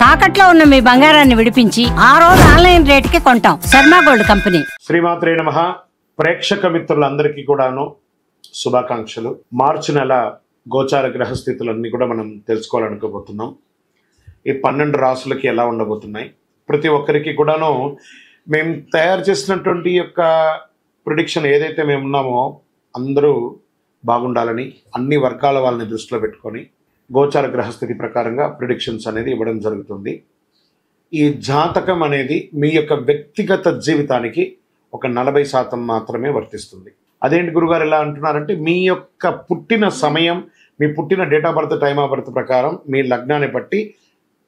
తాకట్లో ఉన్న మీ బంగారాన్ని విడిపించి ఆ రోజు ఆన్లైన్ రేటుకి కొంటాం. Sharma gold company. శ్రీమాత్రే నమః. ప్రేక్షక మిత్రులందరికీ కూడాను శుభాకాంక్షలు. మార్చి నెల గోచార గ్రహస్థితులన్నీ కూడా మనం తెలుసుకోవాలనుకోబోతున్నాం. ఈ 12 రాసులకి ఎలా ఉండబోతున్నాయి, ప్రతి ఒక్కరికి కూడాను మేము తయారు చేసినటువంటి యొక్క ప్రిడిక్షన్ ఏదైతే మేము ఉన్నామో అందరూ బాగుండాలని అన్ని వర్గాల వాళ్ళని దృష్టిలో పెట్టుకొని గోచార గ్రహస్థితి ప్రకారంగా ప్రిడిక్షన్స్ అనేది ఇవ్వడం జరుగుతుంది. ఈ జాతకం అనేది మీ యొక్క వ్యక్తిగత జీవితానికి ఒక 40% మాత్రమే వర్తిస్తుంది. అదేంటి గురుగారు ఎలా అంటున్నారంటే, మీ యొక్క పుట్టిన సమయం, మీ పుట్టిన date of birth, time of birth ప్రకారం మీ లగ్నాన్ని బట్టి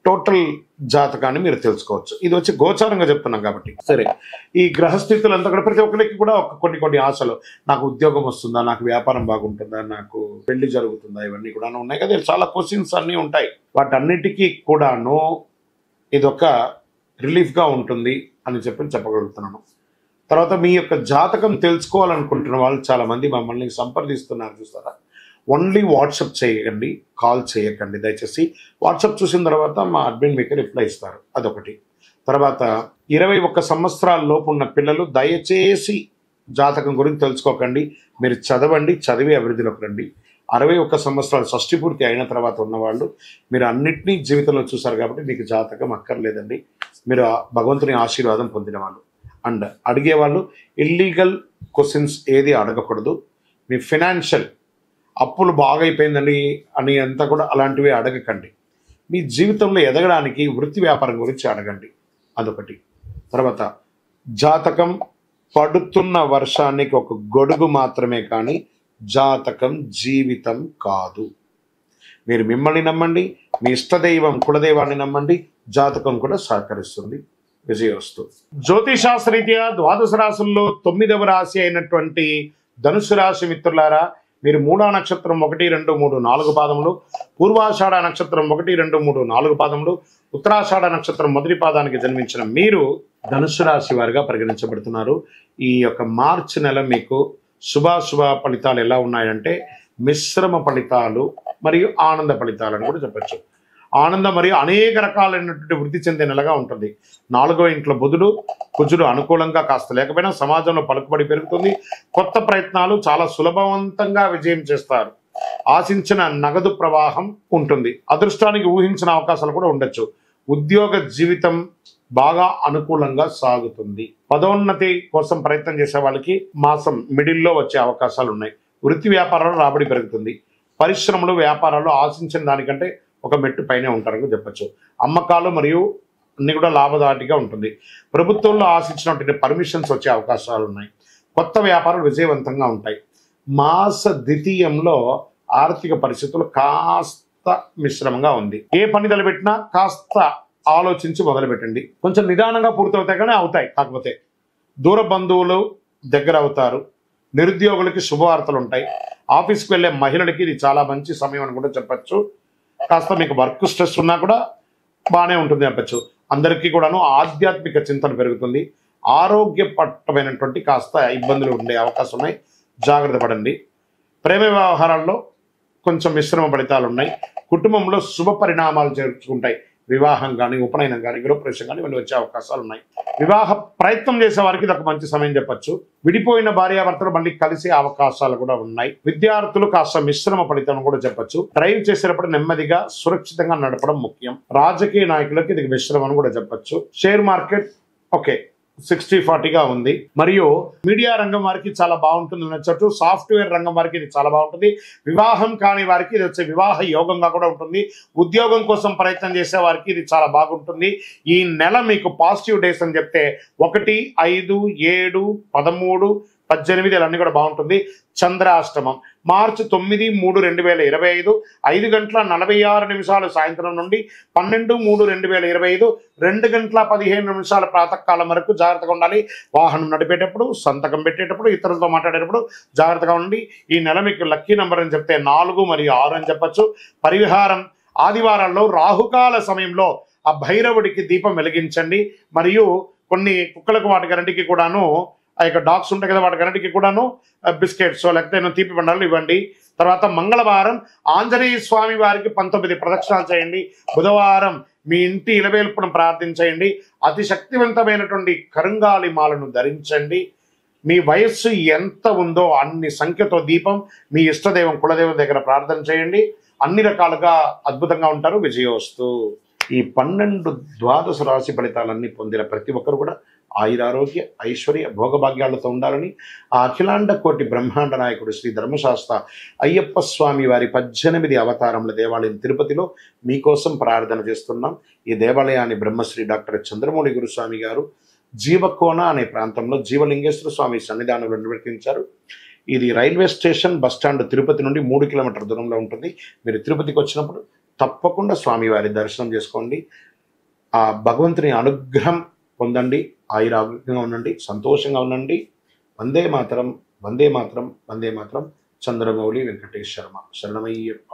టోటల్ జాతకాన్ని మీరు తెలుసుకోవచ్చు. ఇది వచ్చి గోచారంగా చెప్తున్నాం కాబట్టి. సరే, ఈ గ్రహస్థితులంతా కూడా ప్రతి ఒక్కరికి కూడా కొన్ని ఆశలు, నాకు ఉద్యోగం వస్తుందా, నాకు వ్యాపారం బాగుంటుందా, నాకు పెళ్లి జరుగుతుందా, ఇవన్నీ కూడా ఉన్నాయి కదా. చాలా క్వశ్చన్స్ అన్నీ ఉంటాయి. వాటన్నిటికీ కూడాను ఇదొక రిలీఫ్గా ఉంటుంది అని చెప్పగలుగుతున్నాను. తర్వాత మీ యొక్క జాతకం తెలుసుకోవాలనుకుంటున్న వాళ్ళు చాలామంది మమ్మల్ని సంప్రదిస్తున్నారు, చూస్తారా. ఓన్లీ వాట్సాప్ చేయకండి, కాల్ చేయకండి దయచేసి. వాట్సాప్ చూసిన తర్వాత మా అడ్మిన్ మీకు రిప్లై ఇస్తారు, అదొకటి. తర్వాత 21 సంవత్సరాల లోపు ఉన్న పిల్లలు దయచేసి జాతకం గురించి తెలుసుకోకండి. మీరు చదవండి, చదివి అభివృద్ధిలోకి రండి. 61 సంవత్సరాలు షష్ఠి పూర్తి అయిన తర్వాత ఉన్నవాళ్ళు మీరు అన్నింటినీ జీవితంలో చూసారు కాబట్టి మీకు జాతకం అక్కర్లేదండి. మీరు భగవంతుని ఆశీర్వాదం పొందిన వాళ్ళు. అండ్ అడిగేవాళ్ళు ఇల్లీగల్ క్వశ్చన్స్ ఏది అడగకూడదు. మీ ఫినాన్షియల్ అప్పులు బాగైపోయిందండి అని అంతా కూడా అలాంటివి అడగకండి. మీ జీవితంలో ఎదగడానికి వృత్తి వ్యాపారం గురించి అడగండి, అదొకటి. తర్వాత జాతకం పడుతున్న వర్షానికి ఒక గొడుగు మాత్రమే కానీ జాతకం జీవితం కాదు. మీరు మిమ్మల్ని నమ్మండి, మీ ఇష్టదైవం కులదైవాన్ని నమ్మండి, జాతకం కూడా సహకరిస్తుంది. విజయోస్తు. జ్యోతిషాస్త్రరీత్యా 12 రాశుల్లో 9వ రాశి అయినటువంటి ధనుసు రాశి మిత్రులారా, మీరు మూడా నక్షత్రం 1, 2, 3, 4 పాదములు, పూర్వాషాఢ నక్షత్రం 1, 2, 3, 4 పాదములు, ఉత్తరాషాఢ నక్షత్రం మొదటి పాదానికి జన్మించిన మీరు ధనుసు రాశి వారిగా పరిగణించబడుతున్నారు. ఈ యొక్క మార్చి నెల మీకు శుభాశుభ ఫలితాలు ఎలా ఉన్నాయంటే మిశ్రమ ఫలితాలు మరియు ఆనంద ఫలితాలు అని కూడా చెప్పచ్చు. ఆనందం మరియు అనేక రకాలైనటువంటి వృద్ధి చెందే నెలగా ఉంటుంది. 4వ ఇంట్లో బుధుడు, కుజుడు అనుకూలంగా కాస్త లేకపోయినా సమాజంలో పలుకుబడి పెరుగుతుంది. కొత్త ప్రయత్నాలు చాలా సులభవంతంగా విజయం చేస్తారు. ఆశించిన నగదు ప్రవాహం ఉంటుంది. అదృష్టానికి ఊహించిన అవకాశాలు కూడా ఉండొచ్చు. ఉద్యోగ జీవితం బాగా అనుకూలంగా సాగుతుంది. పదోన్నతి కోసం ప్రయత్నం చేసే వాళ్ళకి మాసం మిడిల్లో వచ్చే అవకాశాలు ఉన్నాయి. వృత్తి వ్యాపారాలు రాబడి పెరుగుతుంది. పరిశ్రమలు, వ్యాపారాలు ఆశించిన దానికంటే ఒక మెట్టు పైనే ఉంటారని చెప్పచ్చు. అమ్మకాలు మరియు అన్ని కూడా లాభదాటిగా ఉంటుంది. ప్రభుత్వంలో ఆశించినటువంటి పర్మిషన్స్ వచ్చే అవకాశాలు ఉన్నాయి. కొత్త వ్యాపారాలు విజయవంతంగా ఉంటాయి. మాస ద్వితీయంలో ఆర్థిక పరిస్థితులు కాస్త మిశ్రమంగా ఉంది. ఏ పని తలపెట్టినా కాస్త ఆలోచించి మొదలుపెట్టండి. కొంచెం నిదానంగా పూర్తవుతాయి కానీ అవుతాయి. కాకపోతే దూర బంధువులు దగ్గర అవుతారు. నిరుద్యోగులకి శుభవార్తలు ఉంటాయి. ఆఫీస్కి వెళ్ళే మహిళలకి ఇది చాలా మంచి సమయం అని కూడా చెప్పచ్చు. కాస్త మీకు వర్క్ స్ట్రెస్ ఉన్నా కూడా బాగానే ఉంటుంది చెప్పచ్చు. అందరికీ కూడాను ఆధ్యాత్మిక చింతన పెరుగుతుంది. ఆరోగ్యపరమైనటువంటి కాస్త ఇబ్బందులు ఉండే అవకాశం ఉన్నాయి, జాగ్రత్త పడండి. ప్రేమ వ్యవహారాల్లో కొంచెం మిశ్రమ ఫలితాలు ఉన్నాయి. కుటుంబంలో శుభ పరిణామాలు చేర్చుకుంటాయి. వివాహం కానీ, ఉపనయనం కానీ, గృహప్రవేశం కానీ ఇవన్నీ వచ్చే అవకాశాలు ఉన్నాయి. వివాహ ప్రయత్నం చేసే వారికి ఇది ఒక మంచి సమయం చెప్పచ్చు. విడిపోయిన భార్యాభర్తలు మళ్ళీ కలిసే అవకాశాలు కూడా ఉన్నాయి. విద్యార్థులు కాస్త మిశ్రమ ఫలితం కూడా చెప్పచ్చు. డ్రైవ్ చేసేటప్పుడు నెమ్మదిగా సురక్షితంగా నడపడం ముఖ్యం. రాజకీయ నాయకులకు ఇది మిశ్రమం కూడా చెప్పచ్చు. షేర్ మార్కెట్ ఓకే 60-40గా ఉంది. మరియు మీడియా రంగం వారికి చాలా బాగుంటుంది నచ్చట్టు. సాఫ్ట్వేర్ రంగం వారికి ఇది చాలా బాగుంటుంది. వివాహం కాని వారికి ఇది వచ్చే వివాహ యోగంగా కూడా ఉంటుంది. ఉద్యోగం కోసం ప్రయత్నం చేసే వారికి ఇది చాలా బాగుంటుంది. ఈ నెల మీకు పాజిటివ్ డేస్ అని చెప్తే 1, 5, 7, 13, 18 ఇవన్నీ కూడా బాగుంటుంది. చంద్రాష్టమం మార్చి 9, 3, 2025 5:46 సాయంత్రం నుండి 12, 3, 2025 2:15 ప్రాతకాలం వరకు జాగ్రత్తగా ఉండాలి. వాహనం నడిపేటప్పుడు, సంతకం పెట్టేటప్పుడు, ఇతరులతో మాట్లాడేటప్పుడు జాగ్రత్తగా ఉండి. ఈ నెల మీకు లక్కీ నెంబర్ అని చెప్తే 4 మరియు 6 అని చెప్పచ్చు. పరిహారం ఆదివారాల్లో రాహుకాల సమయంలో ఆ భైరవుడికి దీపం వెలిగించండి. మరియు కొన్ని కుక్కలకు వాటికన్నిటికీ కూడాను ఆ యొక్క డాగ్స్ ఉంటాయి కదా, వాటికన్నిటికీ కూడాను బిస్కెట్స్ లేకపోతే తీపి బండాలు ఇవ్వండి. తర్వాత మంగళవారం ఆంజనేయ స్వామి వారికి 19 ప్రదక్షిణాలు చేయండి. బుధవారం మీ ఇంటి ఇలవేల్పును ప్రార్థించేయండి. అతి శక్తివంతమైనటువంటి కరుంగాలి మాలను ధరించండి. మీ వయస్సు ఎంత ఉందో అన్ని సంఖ్యతో దీపం మీ ఇష్టదైవం కులదైవం దగ్గర ప్రార్థన చేయండి. అన్ని రకాలుగా అద్భుతంగా ఉంటారు. విజయోస్తు. ఈ 12 ద్వాదశ రాశి ఫలితాలన్నీ పొందిన ప్రతి ఒక్కరు కూడా ఆయురారోగ్య ఐశ్వర్య భోగభాగ్యాలతో ఉండాలని ఆ అఖిలాండ కోటి బ్రహ్మాండ నాయకుడు శ్రీ ధర్మశాస్త్ర అయ్యప్ప స్వామి వారి 18 అవతారముల దేవాలయం తిరుపతిలో మీకోసం ప్రార్థన చేస్తున్నాం. ఈ దేవాలయాన్ని బ్రహ్మశ్రీ డాక్టర్ చంద్రమౌళి గురుస్వామి గారు జీవకోన అనే ప్రాంతంలో జీవలింగేశ్వర స్వామి సన్నిధానంలో నిర్వర్తించారు. ఇది రైల్వే స్టేషన్ బస్టాండ్ తిరుపతి నుండి 3 కిలోమీటర్ల దూరంలో ఉంటుంది. మీరు తిరుపతికి వచ్చినప్పుడు తప్పకుండా స్వామివారి దర్శనం చేసుకోండి. ఆ భగవంతుని అనుగ్రహం పొందండి. ఆయురారోగ్యంగా ఉండండి, సంతోషంగా ఉండండి. వందే మాతరం, వందే మాతరం, వందే మాతరం. చంద్రమౌళి వెంకటేష్ శర్మ. శరణమయ్యప్ప.